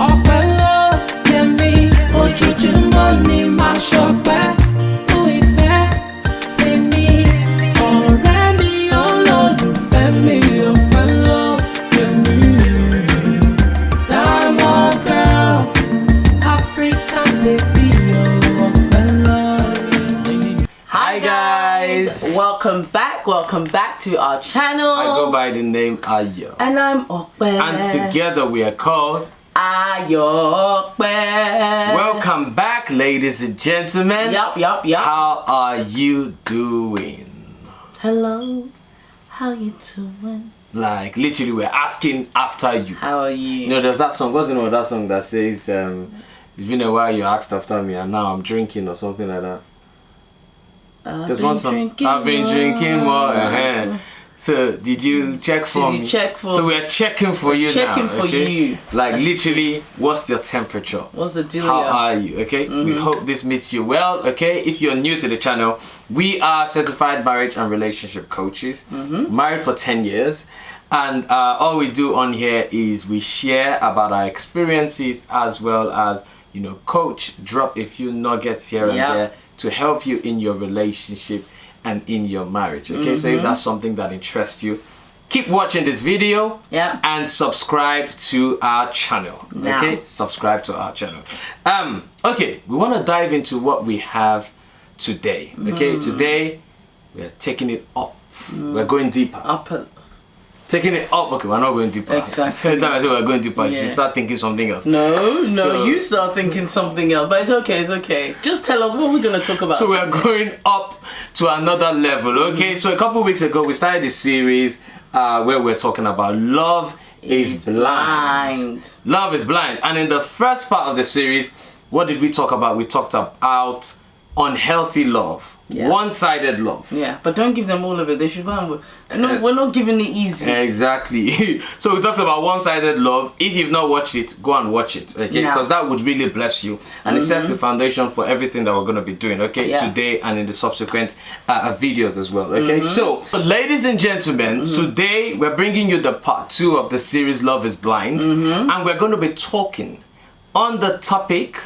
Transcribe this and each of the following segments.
ọpẹ́ ló yẹ mí, ojoojúmọ́ ni màá ṣọpẹ́ fún ìfẹ́ tèmi. Ọ̀rẹ́ mi olólùfẹ́ mi, ọpẹ́ ló yẹ mí. Diamond girl, African baby, ọpẹ́ ló yẹ mí. Hi guys, welcome back to our channel. I go by the name Ayo. And I'm Ope. And together we are called Ayo Ope. Welcome back, ladies and gentlemen. Yup. How are you doing? Hello, how you doing? Like literally we're asking after you. How are you? You know, there's that song, what's the name of that song that says it's been a while you asked after me and now I'm drinking or something like that. There's one song. I've been drinking more. So did you check for me? So we're checking for you now. Checking for you. Like literally, what's your temperature? What's the deal? How are you? Okay. We hope this meets you well. Okay. If you're new to the channel, we are certified marriage and relationship coaches. Married for 10 years. And all we do on here is we share about our experiences as well as, you know, coach, drop a few nuggets here and there to help you in your relationship and in your marriage. Okay, so if that's something that interests you, keep watching this video and subscribe to our channel. Okay, subscribe to our channel. Okay, we want to dive into what we have today. Okay, today we're taking it up. We're going deeper. Taking it up. Okay, we're not going deeper. Exactly. Every time I say we're going deeper, you start thinking something else. No, you start thinking something else. But it's okay. Just tell us what we're going to talk about. So we're going up to another level. Okay, so a couple weeks ago we started this series where we're talking about love is blind. Love is blind. And in the first part of the series, what did we talk about? We talked about unhealthy love. One-sided love. Yeah, but don't give them all of it. They should go and no, we're not giving it easy. Exactly. So we talked about one-sided love. If you've not watched it, go and watch it. Okay, because that would really bless you, and it sets the foundation for everything that we're going to be doing. Okay, today and in the subsequent videos as well. Okay, so ladies and gentlemen, today we're bringing you the part 2 of the series Love is Blind, and we're going to be talking on the topic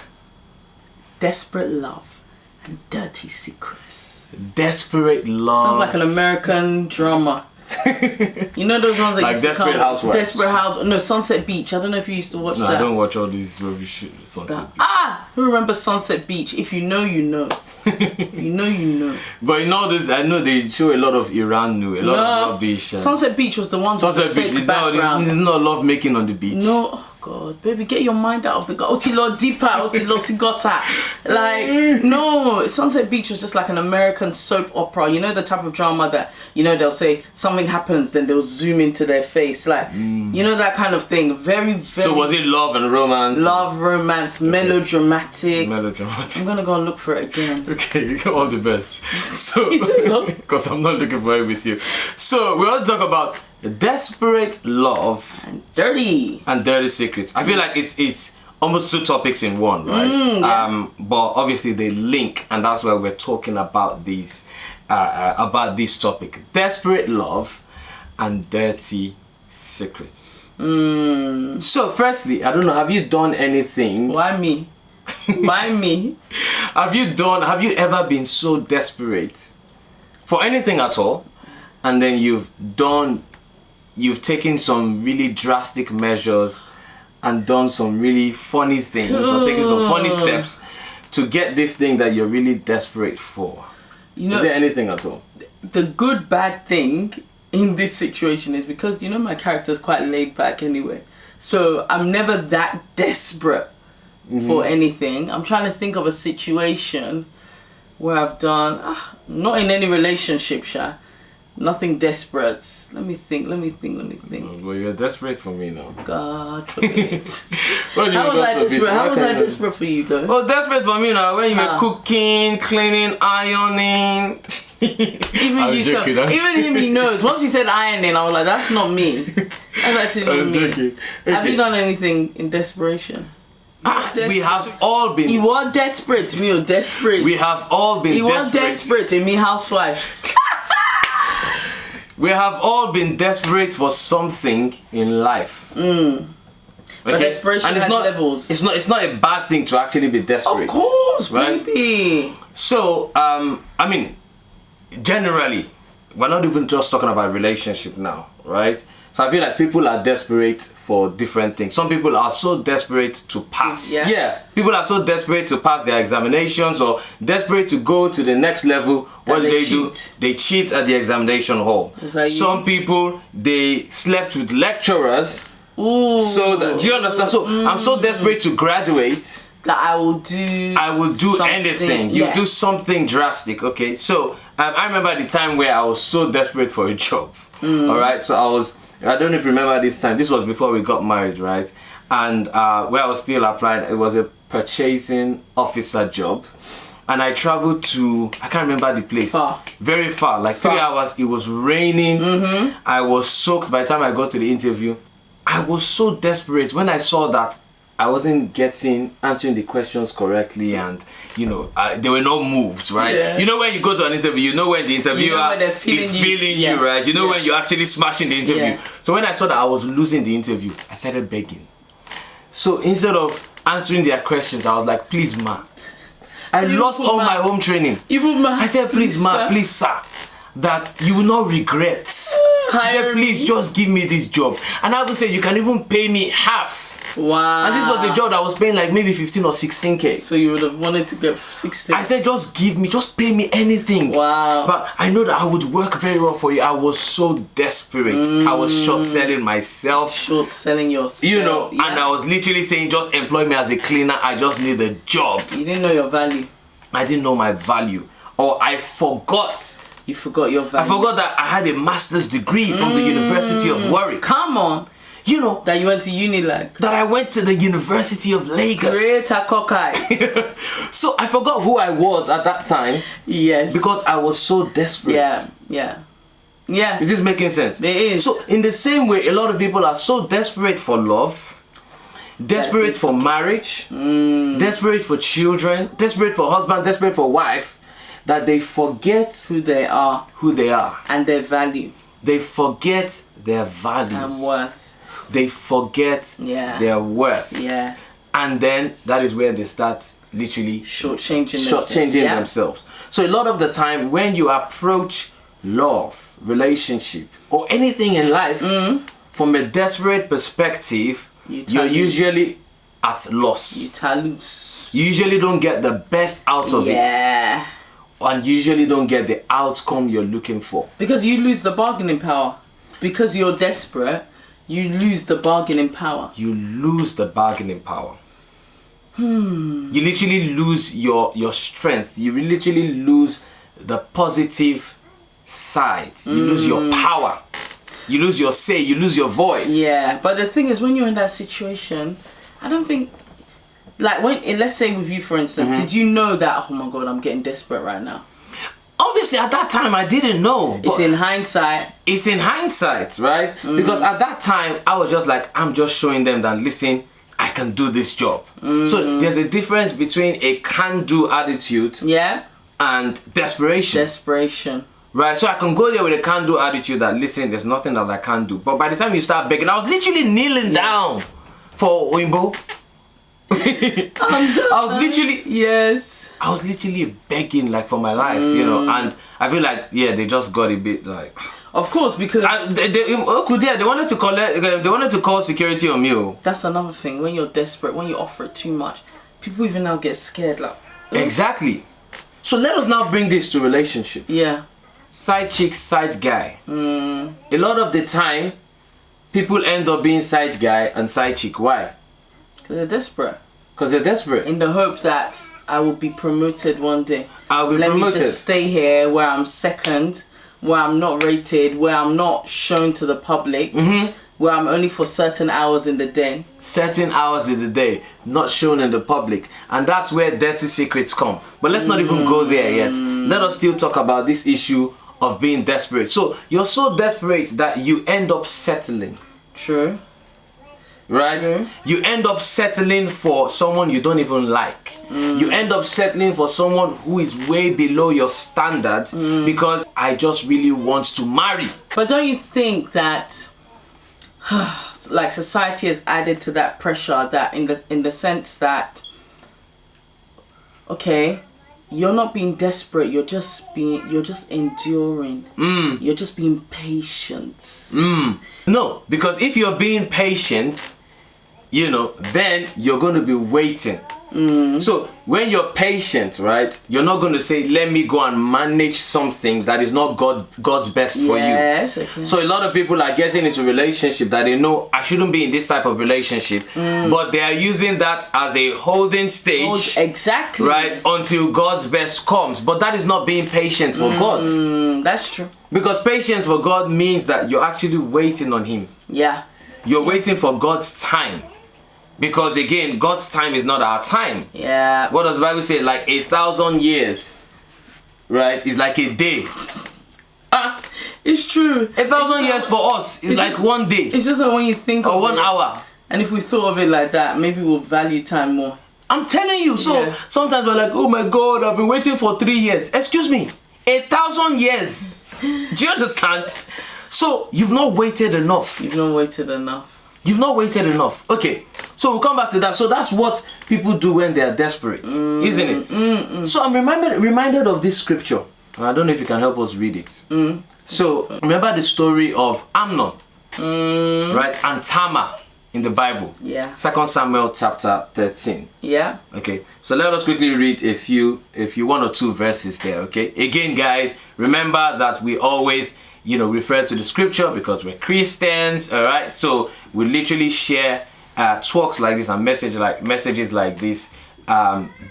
desperate love and dirty secrets. Desperate love. Sounds like an American drama. You know those ones that like used to Desperate come? Housewives. Desperate Housewives. No, Sunset Beach. I don't know if you used to watch that. I don't watch all these rubbish Sunset Beach. Who remembers Sunset Beach? If you know, you know. You know. But in all this, I know they show a lot of Iran new, a lot of rubbish. Sunset Beach was the one with the fake background. There's no love making on the beach. No. Oh God, baby, get your mind out of the Otilo deeper, Otilo Sigota. Like, no, Sunset Beach was just like an American soap opera. You know the type of drama that, you know, they'll say something happens, then they'll zoom into their face. Like, you know, that kind of thing. Very, very... So was it love and romance? Love, romance, melodramatic. Melodramatic. I'm gonna go and look for it again. Okay, all the best. So, because I'm not looking for it with you. So, we all talk about desperate love and dirty secrets. I feel like it's almost 2 topics in one, right? But obviously they link, and that's why we're talking about these about this topic: desperate love and dirty secrets. So firstly, I don't know, have you done anything? Why me? Why me? Have you ever been so desperate for anything at all, and then you've taken some really drastic measures and done some really funny things or taken some funny steps to get this thing that you're really desperate for? You know, is there anything at all? The good bad thing in this situation is because, you know, my character's quite laid back anyway. So I'm never that desperate for anything. I'm trying to think of a situation where I've done, not in any relationship, nothing desperate. Let me think. Well, you're desperate for me now. God forbid. How was I desperate for you though? Well, desperate for me now when you were cooking, cleaning, ironing. Even him, he knows. Once he said ironing, I was like, that's not me. That's actually not me. Joking. Okay. Have you done anything in desperation? We have all been. You were desperate, me or desperate. We have all been desperate. You were desperate in me, housewife. We have all been desperate for something in life. But desperation has levels. It's not a bad thing to actually be desperate. Of course, right? baby. So, I mean, generally, we're not even just talking about relationship now, right? So I feel like people are desperate for different things. Some people are so desperate to pass. Yeah. People are so desperate to pass their examinations or desperate to go to the next level. What do they do? They cheat at the examination hall. Some people, they slept with lecturers. Ooh. So do you understand? So I'm so desperate to graduate that I will do anything. You do something drastic. Okay. So I remember the time where I was so desperate for a job. All right. So I don't know if you remember this time. This was before we got married, right? And where I was still applying, it was a purchasing officer job. And I traveled to, I can't remember the place. Far. Very far, like 3 hours. It was raining. I was soaked by the time I got to the interview. I was so desperate when I saw that I wasn't answering the questions correctly, and they were not moved, right? Yeah. You know when you go to an interview, you know when the interviewer is feeling you, right? You know when you're actually smashing the interview. Yeah. So when I saw that I was losing the interview, I started begging. So instead of answering their questions, I was like, please, ma. I lost all my home training. I said, please, ma, please, sir, that you will not regret. I said, please, just give me this job. And I would say, you can even pay me half. Wow. And this was the job that was paying like maybe 15 or 16K. So you would have wanted to get 16. I said, just pay me anything. Wow. But I know that I would work very well for you. I was so desperate. I was short selling myself. Short selling yourself. And I was literally saying, just employ me as a cleaner. I just need a job. You didn't know your value. I didn't know my value. Or I forgot. You forgot your value. I forgot that I had a master's degree from the University of Warwick. Come on. That you went to Unilag. That I went to the University of Lagos. Greater Cockeye. So I forgot who I was at that time. Yes. Because I was so desperate. Yeah. Is this making sense? It is. So in the same way, a lot of people are so desperate for love, desperate for marriage, desperate for children, desperate for husband, desperate for wife, that they forget who they are. And their value. They forget their values. And worth. They forget their worth. Yeah. And then that is where they start literally shortchanging themselves. So a lot of the time when you approach love, relationship, or anything in life from a desperate perspective, you're usually at loss. You usually don't get the best out of it. And usually don't get the outcome you're looking for. Because you lose the bargaining power. Because you're desperate, you lose the bargaining power. You lose the bargaining power. You literally lose your strength. You literally lose the positive side. You lose your power. You lose your say. You lose your voice. Yeah, but the thing is, when you're in that situation, I don't think, like, let's say with you, for instance, did you know that, oh my God, I'm getting desperate right now? Obviously, at that time, I didn't know. It's in hindsight. It's in hindsight, right? Because at that time, I was just like, I'm just showing them that, listen, I can do this job. So there's a difference between a can-do attitude and desperation. Right? So I can go there with a can-do attitude that, listen, there's nothing that I can do. But by the time you start begging, I was literally kneeling down for Oimbo. I was literally begging like for my life, and I feel like they just got a bit like. Of course, because they wanted to call security on me. That's another thing. When you're desperate, when you offer it too much, people even now get scared. Like exactly. So let us now bring this to relationship. Yeah. Side chick, side guy. A lot of the time, people end up being side guy and side chick. Why? Because they're desperate. Because they're desperate. In the hope that I will be promoted one day. I'll be promoted. Let me just stay here where I'm second, where I'm not rated, where I'm not shown to the public, where I'm only for certain hours in the day. Certain hours in the day, not shown in the public. And that's where dirty secrets come. But let's not even go there yet. Let us still talk about this issue of being desperate. So you're so desperate that you end up settling. True. Right? True. You end up settling for someone you don't even like. You end up settling for someone who is way below your standard because I just really want to marry. But don't you think that like society has added to that pressure, that in the sense that, okay, you're not being desperate, you're just enduring. You're just being patient. No, because if you're being patient, you know, then you're going to be waiting. So when you're patient, right, you're not going to say, let me go and manage something that is not God's best for you. Yes, okay. So a lot of people are getting into relationship that they know, I shouldn't be in this type of relationship, but they are using that as a holding stage, exactly, right, until God's best comes. But that is not being patient for God. That's true. Because patience for God means that you're actually waiting on Him. Yeah. You're waiting for God's time. Because again, God's time is not our time. Yeah. What does the Bible say? Like 1,000 years, right? Is like a day. It's true. 1,000 years for us is like one day. It's just that when you think or of 1 it, hour. and if we thought of it like that, maybe we'll value time more. I'm telling you. So sometimes we're like, oh my God, I've been waiting for 3 years. Excuse me, 1,000 years. Do you understand? So you've not waited enough. You've not waited enough. You've not waited enough. Okay, so we'll come back to that. So that's what people do when they are desperate, isn't it? So I'm reminded of this scripture. And I don't know if you can help us read it. So remember the story of Amnon, right? And Tamar in the Bible. Yeah. 2 Samuel chapter 13. Yeah. Okay, so let us quickly read a few 1 or 2 verses there. Okay, again, guys, remember that we always, you know, refer to the scripture because we're Christians. All right, so we literally share talks like this and messages like this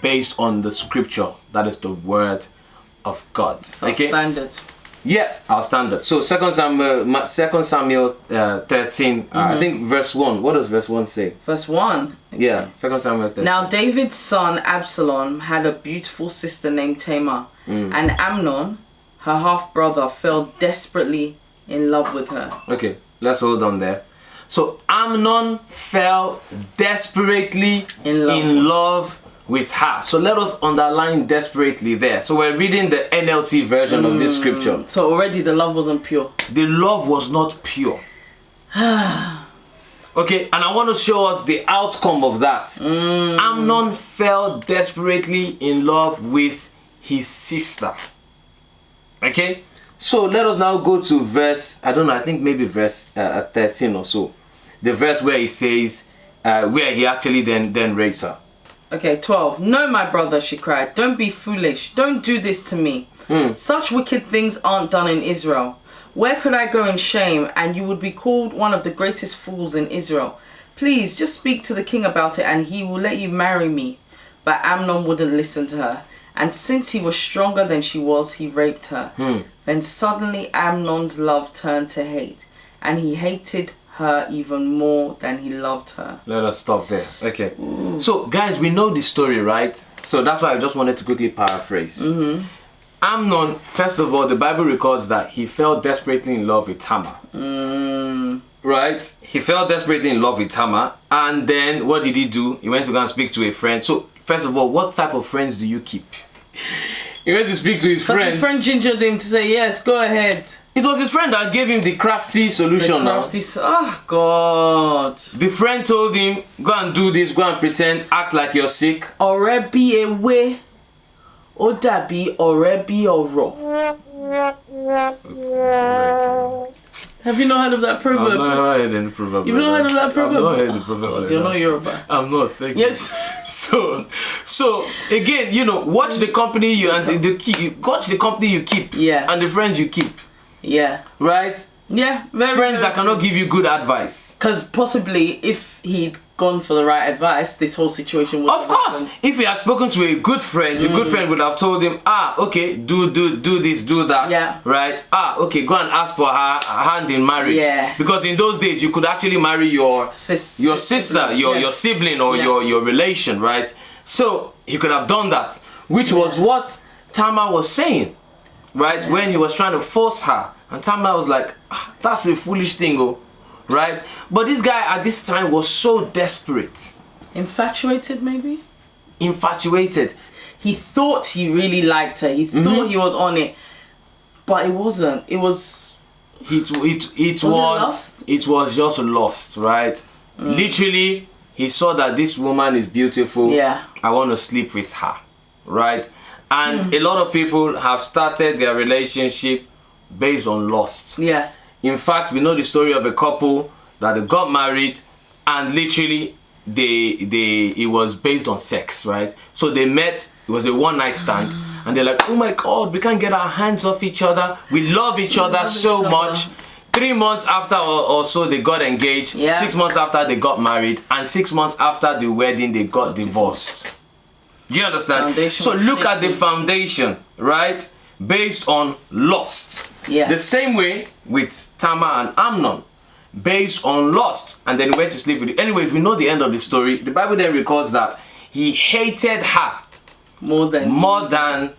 based on the scripture, that is the word of God. It's our standard. Yeah, our standard. So 2 Samuel 13, I think verse 1. What does verse 1 say? Verse 1. Okay. Yeah, 2 Samuel 13. Now David's son Absalom had a beautiful sister named Tamar, and Amnon, her half-brother, fell desperately in love with her. Okay, let's hold on there. So Amnon fell desperately in love with her. So let us underline desperately there. So we're reading the NLT version of this scripture. So already the love wasn't pure. The love was not pure. Okay, and I want to show us the outcome of that. Amnon fell desperately in love with his sister. Okay, so let us now go to verse, I don't know, I think maybe verse 13 or so. The verse where he says, where he actually then raped her. Okay, 12. No, my brother, she cried. Don't be foolish. Don't do this to me. Such wicked things aren't done in Israel. Where could I go in shame, and you would be called one of the greatest fools in Israel? Please, just speak to the king about it, and he will let you marry me. But Amnon wouldn't listen to her. And since he was stronger than she was, he raped her. Then suddenly Amnon's love turned to hate, and he hated her even more than he loved her. Let us stop there. Okay. So guys, we know the story, right? So that's why I just wanted to quickly paraphrase. Amnon, first of all, the Bible records that he fell desperately in love with Tamar. Right? He fell desperately in love with Tamar, and then what did he do? He went to go and speak to a friend. So first of all, what type of friends do you keep? He went to speak to his friend. His friend gingered him to say, yes, go ahead. It was his friend that gave him the crafty solution. Oh, God. The friend told him, go and do this, go and pretend, act like you're sick. Ọ̀rẹ́ bí ewé, ó dàbí ọ̀rẹ́ bí ọ̀rọ̀. Have you not heard of that proverb? I've not heard any proverb. You've not heard of that proverb? I've not heard the proverb. You're not Yoruba. I'm not, thank you. Yes. So again, you know, watch the company you watch the company you keep. Yeah. And the friends you keep. Yeah. Right? Yeah. Very friends that cannot give you good advice. Because possibly if he'd gone for the right advice, this whole situation would. Of course, if he had spoken to a good friend, the good friend would have told him, okay, do this, do that. Yeah. Right? Okay, go and ask for her hand in marriage. Yeah. Because in those days, you could actually marry your sister, your sibling, or your relation, right? So he could have done that, which was what Tamar was saying, right? When he was trying to force her, and Tamar was like, that's a foolish thing, right? But this guy at this time was so desperate. Infatuated, maybe? Infatuated. He thought he really liked her. He thought he was on it. But it wasn't. It was it was just lost, right? Literally, he saw that this woman is beautiful. Yeah. I want to sleep with her, right? And a lot of people have started their relationship based on lust. Yeah. In fact, we know the story of a couple that they got married, and literally it was based on sex, right? So they met, it was a one-night stand, and they're like, oh my God, we can't get our hands off each other. We love each other so much. 3 months after or so, they got engaged. Yeah. 6 months after, they got married. And 6 months after the wedding, they got divorced. Do you understand? Foundation So look at the shaky. foundation, right? Based on lust. Yeah. The same way with Tamar and Amnon. Based on lust. And then he went to sleep with it. Anyways, we know the end of the story. The Bible then records that he hated her More than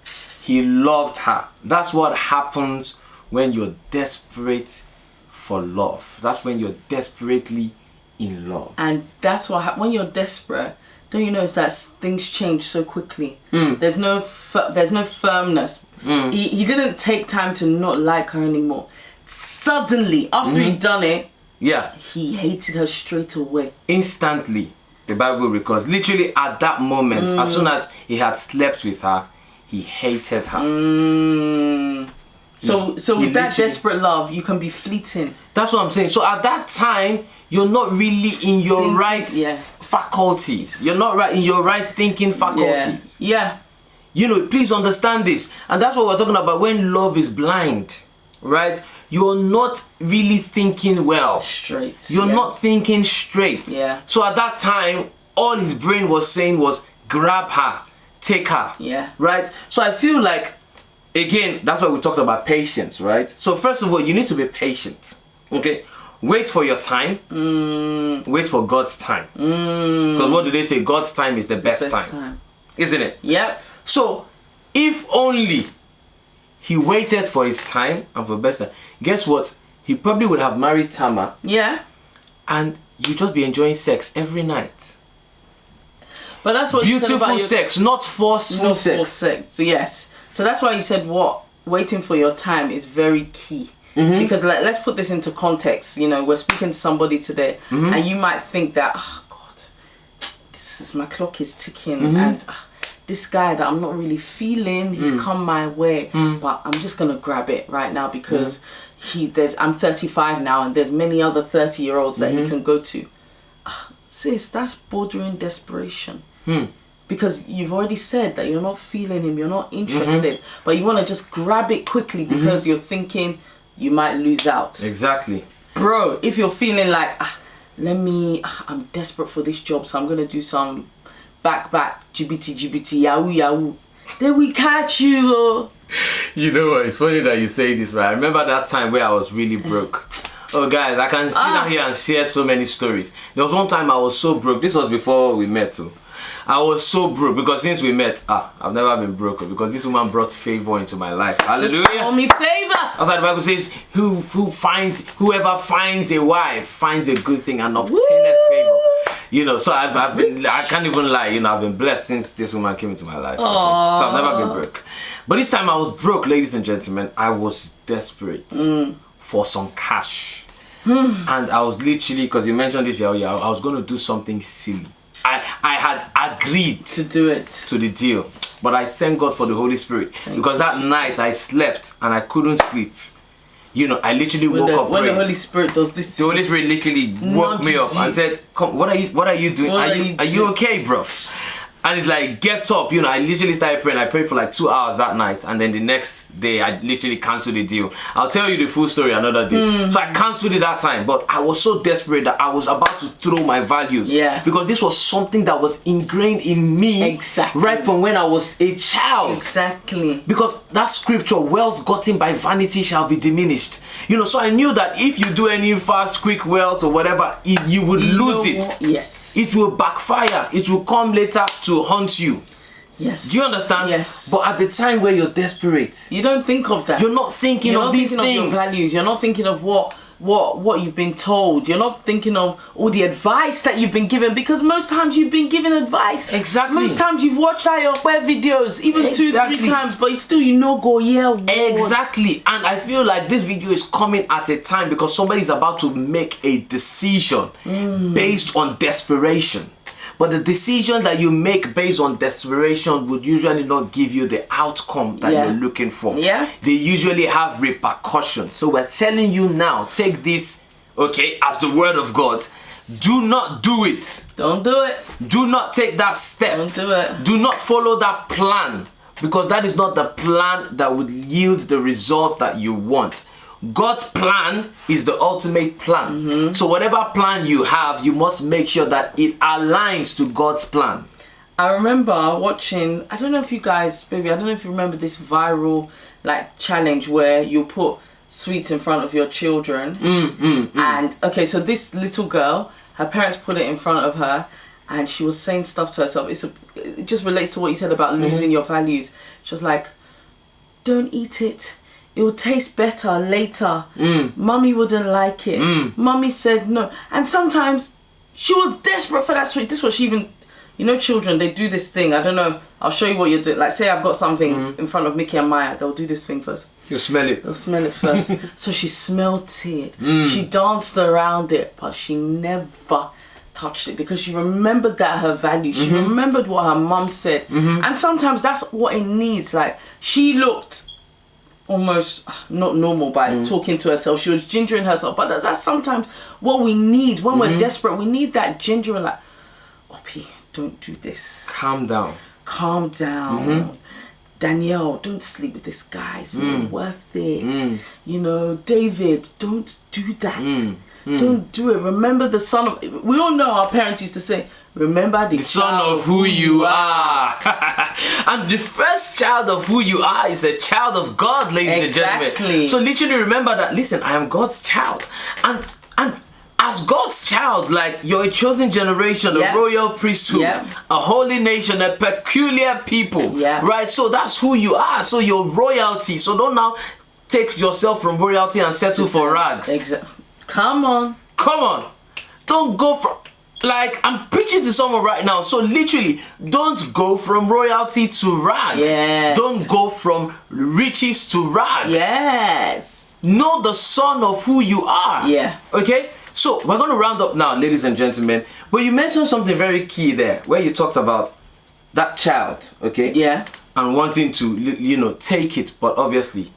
he loved her. That's what happens when you're desperate for love. That's when you're desperately in love. And that's what when you're desperate, don't you notice that things change so quickly? There's no firmness. He didn't take time to not like her anymore. Suddenly, after he'd done it, Yeah. he hated her straight away. Instantly, the Bible records, literally at that moment, as soon as he had slept with her, he hated her. So He with that literally- desperate love, you can be fleeting. That's what I'm saying. So at that time, you're not really in your right yeah. faculties. You're not right in your right thinking faculties. Yeah. You know, please understand this. And that's what we're talking about when love is blind, right? You're not really thinking well. Straight. You're yeah. not thinking straight. Yeah. So at that time, all his brain was saying was grab her, take her. Yeah. Right? So I feel like, again, that's why we talked about patience, right? So first of all, you need to be patient. Okay? Wait for your time. Wait for God's time. Because what do they say? God's time is the best time. Isn't it? Yep. So, if only he waited for his time and for best time, guess what? He probably would have married Tamar Yeah. and you'd just be enjoying sex every night. But that's what you said Beautiful about your, sex, not forceful not sex. forced sex. So yes. So that's why you said what waiting for your time is very key. Because let's put this into context. You know, we're speaking to somebody today, and you might think that, oh God, my clock is ticking, and this guy that I'm not really feeling, he's come my way, but I'm just gonna grab it right now because I'm 35 now, and there's many other 30-year-olds that he can go to. Sis, that's bordering desperation. Because you've already said that you're not feeling him, you're not interested, but you want to just grab it quickly because you're thinking you might lose out. Exactly. Bro, if you're feeling like, I'm desperate for this job, so I'm going to do some back, GBT, yahoo, then we catch you. You know what? It's funny that you say this, right? I remember that time where I was really broke. Oh, guys, I can sit down here and share so many stories. There was one time I was so broke. This was before we met too. I was so broke because since we met, I've never been broke because this woman brought favor into my life. Hallelujah. Just call me favor. That's why the Bible says, whoever finds a wife finds a good thing and obtaineth favor. You know, so I've been, I can't even lie, you know, I've been blessed since this woman came into my life. Okay? So I've never been broke. But this time I was broke, ladies and gentlemen. I was desperate for some cash. And I was literally, because you mentioned this earlier, I was going to do something silly. I had agreed to do it to the deal, but I thank God for the Holy Spirit because that night I slept and I couldn't sleep. You know, I literally woke up when praying. the Holy Spirit does this. The Holy Spirit literally woke me up and said, "Come, what are you doing? Are you okay, bro?" And it's like, get up, you know. I literally started praying. I prayed for like 2 hours that night, and then the next day I literally cancelled the deal. I'll tell you the full story another day. So I cancelled it that time, but I was so desperate that I was about to throw my values. Yeah. Because this was something that was ingrained in me. Exactly. Right from when I was a child. Exactly. Because that scripture, wealth gotten by vanity shall be diminished. You know, so I knew that if you do any fast, quick wealth or whatever, you would lose it. Yes. It will backfire. It will come later to haunt you. Yes. Do you understand? Yes. But at the time where you're desperate, you don't think of that. you're not thinking of these things. Of your values. You're not thinking of what what you've been told. You're not thinking of all the advice that you've been given, because most times you've been given advice. Exactly. Most times you've watched Ayo and Ope videos, even 2-3 times, but still go, yeah. What? Exactly. And I feel like this video is coming at a time because somebody is about to make a decision based on desperation. But the decision that you make based on desperation would usually not give you the outcome that you're looking for. Yeah. They usually have repercussions. So we're telling you now, take this, okay, as the word of God. Do not do it. Don't do it. Do not take that step. Don't do it. Do not follow that plan, because that is not the plan that would yield the results that you want. God's plan is the ultimate plan. So whatever plan you have, you must make sure that it aligns to God's plan. I remember watching, I don't know if you guys, baby, I don't know if you remember this viral like challenge where you put sweets in front of your children. And okay, so this little girl, her parents put it in front of her, and she was saying stuff to herself. It just relates to what you said about losing your values. She was like, don't eat it. It will taste better later. Mummy wouldn't like it. Mummy said no. And sometimes she was desperate for that sweet. This was she even, you know, children, they do this thing. I don't know. I'll show you what you're doing. Like, say I've got something in front of Mickey and Maya. They'll do this thing first. You'll smell it. They'll smell it first. So she smelt it. She danced around it, but she never touched it because she remembered that her value. She remembered what her mum said. And sometimes that's what it needs. Like, she looked almost not normal by talking to herself. She was gingering herself, but that's sometimes what we need when we're desperate. We need that ginger, like, Ope, don't do this. Calm down. Calm down. Danielle, don't sleep with this guy. It's not worth it. You know, David, don't do that. Don't do it. Remember the son of... We all know our parents used to say, remember the son of who you are. And the first child of who you are is a child of God, ladies and gentlemen. So literally remember that, listen, I am God's child. And as God's child, like, you're a chosen generation, a royal priesthood, a holy nation, a peculiar people, right? So that's who you are. So you're royalty. So don't now take yourself from royalty and settle for rags. Come on. Come on. Don't go from... Like, I'm preaching to someone right now. So literally, don't go from royalty to rags. Don't go from riches to rags. Know the son of who you are. Okay? So we're going to round up now, ladies and gentlemen. But you mentioned something very key there, where you talked about that child, okay? And wanting to, you know, take it. But obviously,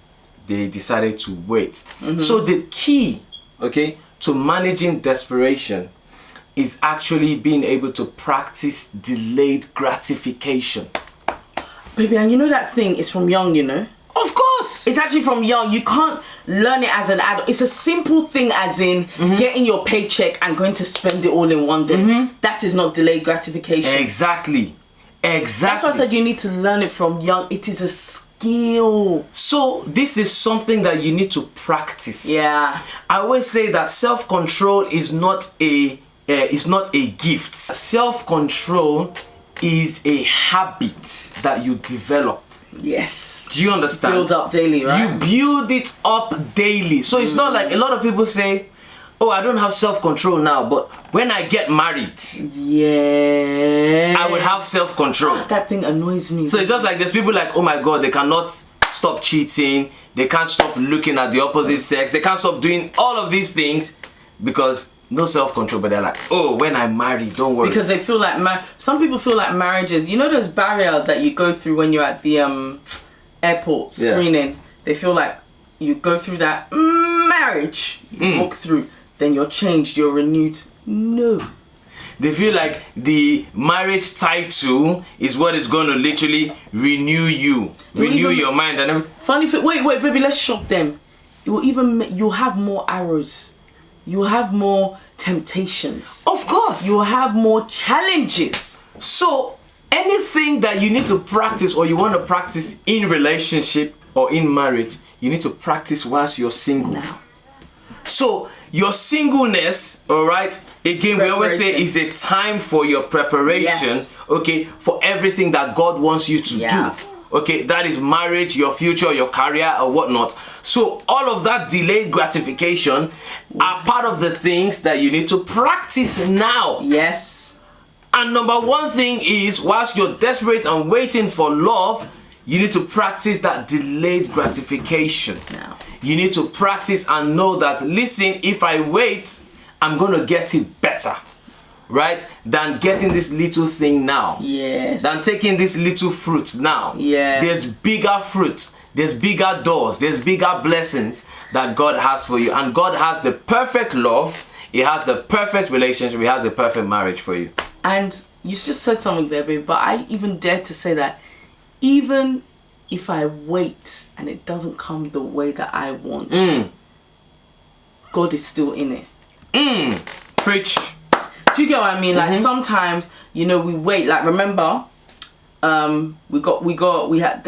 they decided to wait. So the key, okay, to managing desperation is actually being able to practice delayed gratification. Baby, and you know that thing is from young, you know? Of course! It's actually from young. You can't learn it as an adult. It's a simple thing, as in getting your paycheck and going to spend it all in one day. That is not delayed gratification. Exactly. That's why I said you need to learn it from young. It is a skill. So this is something that you need to practice. I always say that self-control is not a gift. Self-control is a habit that you develop. Yes. Do you understand? Build up daily, right? You build it up daily. So it's not like a lot of people say, oh, I don't have self-control now, but when I get married, I will have self-control. That thing annoys me. So it's just like there's people like, oh my God, they cannot stop cheating. They can't stop looking at the opposite sex. They can't stop doing all of these things because no self-control. But they're like, oh, when I marry, don't worry. Because they feel like some people feel like marriages, you know, those barriers that you go through when you're at the airport screening. They feel like you go through that marriage, you walk through, then you're changed, you're renewed. No. They feel like the marriage title is what is going to literally renew you, renew your mind and everything. Funny thing, wait, baby, let's shock them. It will even you'll have more arrows. You'll have more temptations. Of course. You'll have more challenges. So anything that you need to practice or you want to practice in relationship or in marriage, you need to practice whilst you're single. Now. So your singleness, all right, again, we always say is a time for your preparation, okay, for everything that God wants you to do. Okay, that is marriage, your future, your career, or whatnot. So all of that delayed gratification are part of the things that you need to practice now. Yes. And number one thing is, whilst you're desperate and waiting for love, you need to practice that delayed gratification. Now. You need to practice and know that, listen, if I wait, I'm going to get it better. Right? Than getting this little thing now. Yes. Than taking this little fruit now. Yeah. There's bigger fruit. There's bigger doors. There's bigger blessings that God has for you. And God has the perfect love. He has the perfect relationship. He has the perfect marriage for you. And you just said something there, babe, but I even dare to say that even if I wait and it doesn't come the way that I want, God is still in it. Preach. Do you get what I mean? Like sometimes, you know, we wait. Like remember, there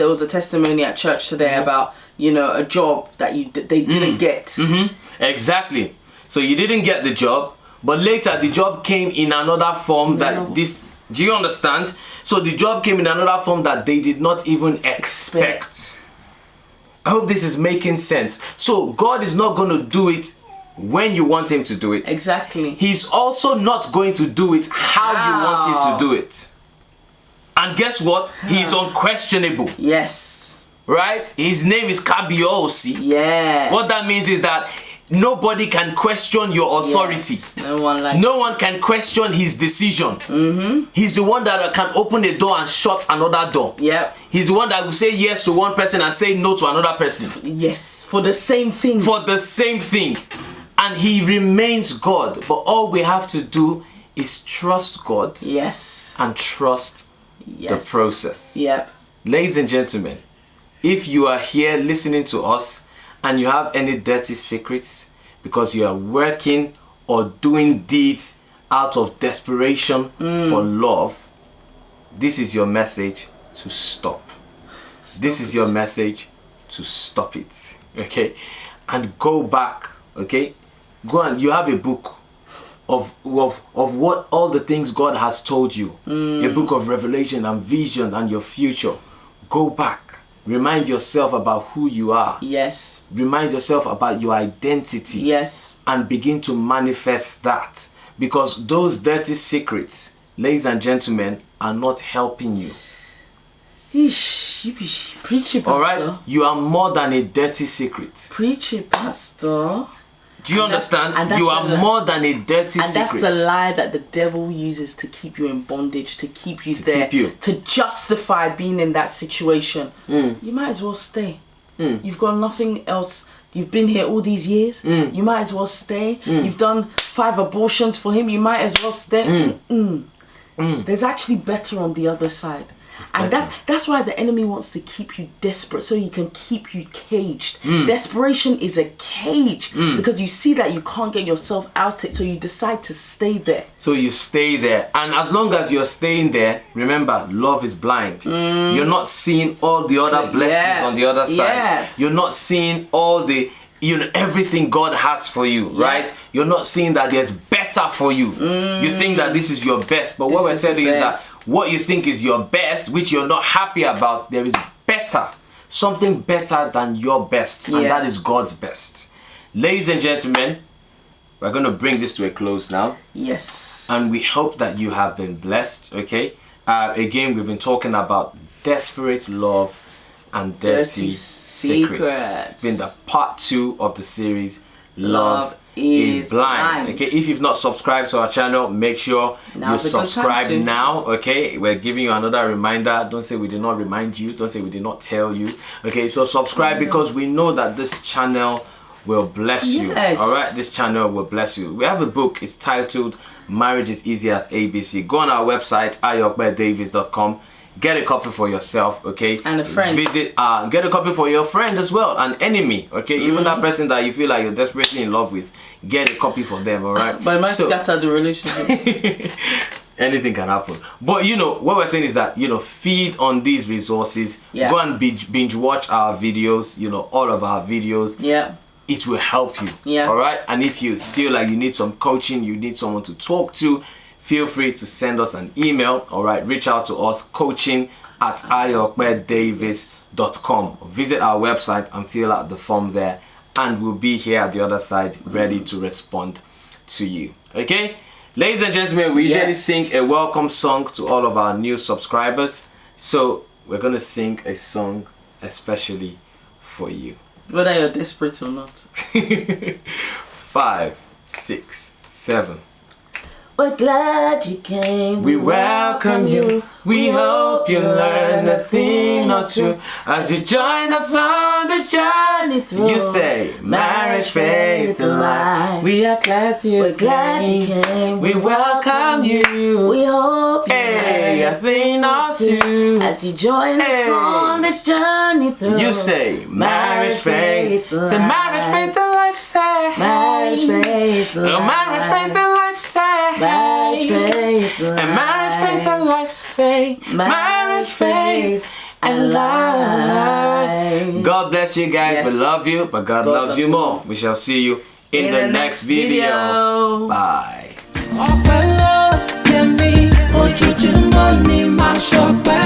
was a testimony at church today about, you know, a job that they didn't get. Exactly. So you didn't get the job, but later the job came in another form do you understand? So the job came in another form that they did not even expect. I hope this is making sense. So God is not going to do it when you want him to do it. Exactly. He's also not going to do it how you want him to do it. And guess what? He's unquestionable. Yes. Right? His name is Kabiosi. Yeah. What that means is that nobody can question your authority. Yes. No one can question his decision. He's the one that can open a door and shut another door. Yep. He's the one that will say yes to one person and say no to another person. Yes. For the same thing. For the same thing. And he remains God. But all we have to do is trust God. Yes. And trust the process. Yep. Ladies and gentlemen, if you are here listening to us and you have any dirty secrets because you are working or doing deeds out of desperation for love, this is your message to stop. This is your message to stop it. Okay? And go back. Okay? Go and you have a book of what all the things God has told you. A book of revelation and vision and your future. Go back. Remind yourself about who you are. Yes. Remind yourself about your identity. Yes. And begin to manifest that. Because those dirty secrets, ladies and gentlemen, are not helping you. Eesh, you be preaching, Pastor. Alright? You are more than a dirty secret. Preach it, Pastor. Do you understand? You are more than a dirty secret. And that's the lie that the devil uses to keep you in bondage, to keep you there, to justify being in that situation. You might as well stay. You've got nothing else. You've been here all these years. You might as well stay. You've done 5 abortions for him. You might as well stay. There's actually better on the other side. And that's why the enemy wants to keep you desperate, so he can keep you caged. Desperation is a cage because you see that you can't get yourself out it, so you decide to stay there. So you stay there, and as long as you're staying there, remember, love is blind. You're not seeing all the other blessings on the other side. You're not seeing all the everything God has for you, right? You're not seeing that there's better for you. You think that this is your best, but what we're telling you is that what you think is your best, which you're not happy about, there is better. Something better than your best, and that is God's best. Ladies and gentlemen, we're going to bring this to a close now. Yes. And we hope that you have been blessed, okay? Again, we've been talking about desperate love and dirty secrets. It's been the part 2 of the series, Love is Blind. Okay, if you've not subscribed to our channel, make sure you subscribe now. Okay, we're giving you another reminder. Don't say we did not remind you. Don't say we did not tell you. Okay, so subscribe because we know that this channel will bless you. All right, this channel will bless you. We have a book. It's titled Marriage is Easy as ABC. Go on our website, ayookbedavis.com. Get a copy for yourself, okay? And a friend. Get a copy for your friend as well, an enemy, okay? Even that person that you feel like you're desperately in love with, get a copy for them, all right? But it might scatter the relationship. Anything can happen. But what we're saying is that, feed on these resources. Go and binge watch our videos, all of our videos. Yeah. It will help you, all right? And if you feel like you need some coaching, you need someone to talk to, feel free to send us an email, all right? Reach out to us, coaching at ayookpedavis.com. Visit our website and fill out the form there, and we'll be here at the other side ready to respond to you. Okay? Ladies and gentlemen, we usually sing a welcome song to all of our new subscribers. So we're going to sing a song especially for you. Whether you're desperate or not. 5, 6, 7. We're glad you came. We welcome you. We hope you learn a thing or two as you join us on this journey through. You say, marriage, faith, and life. We are glad you came. We welcome you. We hope you learn a thing or two as you join us on this journey through. You say, marriage, faith, say, marriage, faith, and lifestyle. Marriage, faith, marriage, faith, and lifestyle. Marriage, faith, and marriage, faith, and life say, marriage, faith, and life. God bless you guys. We love you, but God loves you more. We shall see you in the next video. Bye. Ọpẹ́ ló yẹ mí, ojoojúmọ́ ni màá ṣọpẹ́.